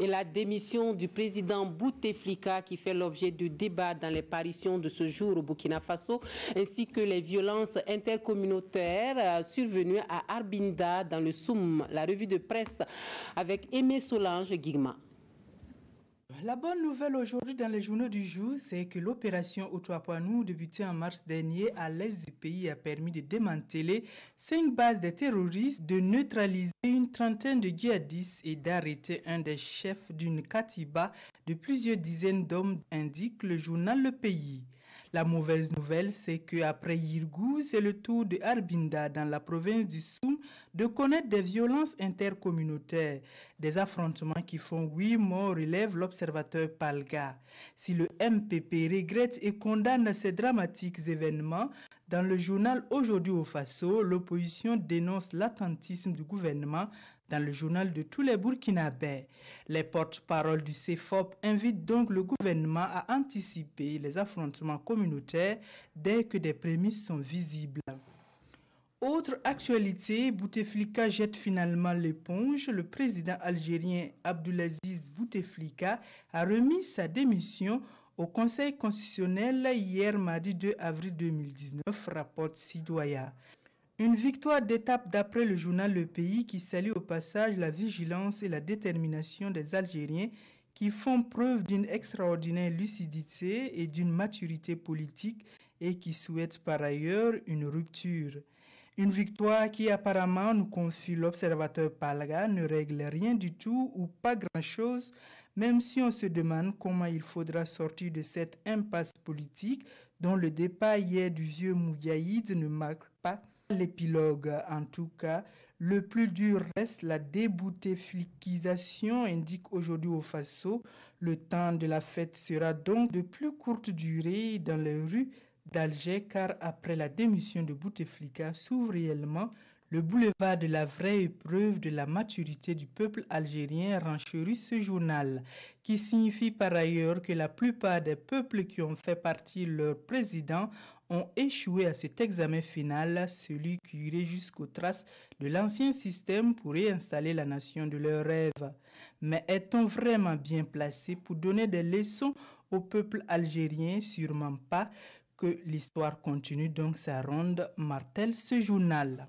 Et la démission du président Bouteflika qui fait l'objet de débats dans les parutions de ce jour au Burkina Faso, ainsi que les violences intercommunautaires survenues à Arbinda dans le Soum. La revue de presse avec Aimé Solange Guigma. La bonne nouvelle aujourd'hui dans les journaux du jour, c'est que l'opération Otuapanou, débutée en mars dernier à l'est du pays, a permis de démanteler 5 bases de terroristes, de neutraliser une trentaine de djihadistes et d'arrêter un des chefs d'une katiba de plusieurs dizaines d'hommes, indique le journal Le Pays. La mauvaise nouvelle, c'est qu'après Yirgou, c'est le tour de Arbinda, dans la province du Soum, de connaître des violences intercommunautaires. Des affrontements qui font 8 morts, relève l'observateur Palga. Si le MPP regrette et condamne ces dramatiques événements, dans le journal Aujourd'hui au Faso, l'opposition dénonce l'attentisme du gouvernement dans le journal de tous les Burkinabés. Les porte-paroles du CEFOP invitent donc le gouvernement à anticiper les affrontements communautaires dès que des prémices sont visibles. Autre actualité, Bouteflika jette finalement l'éponge. Le président algérien Abdelaziz Bouteflika a remis sa démission au Conseil constitutionnel hier mardi 2 avril 2019, rapporte Sidoya. Une victoire d'étape d'après le journal Le Pays qui salue au passage la vigilance et la détermination des Algériens qui font preuve d'une extraordinaire lucidité et d'une maturité politique et qui souhaitent par ailleurs une rupture. Une victoire qui apparemment, nous confie l'observateur Palga, ne règle rien du tout ou pas grand-chose, même si on se demande comment il faudra sortir de cette impasse politique dont le départ hier du vieux Mouyaïd ne marque pas l'épilogue. En tout cas, le plus dur reste la débouteflikisation, indique aujourd'hui au Faso. Le temps de la fête sera donc de plus courte durée dans les rues d'Alger, car après la démission de Bouteflika s'ouvre réellement le boulevard de la vraie épreuve de la maturité du peuple algérien, renchérit ce journal, qui signifie par ailleurs que la plupart des peuples qui ont fait partie leur président ont échoué à cet examen final, celui qui irait jusqu'aux traces de l'ancien système pour réinstaller la nation de leurs rêves. Mais est-on vraiment bien placé pour donner des leçons au peuple algérien? Sûrement pas. Que l'histoire continue donc sa ronde, martèle ce journal.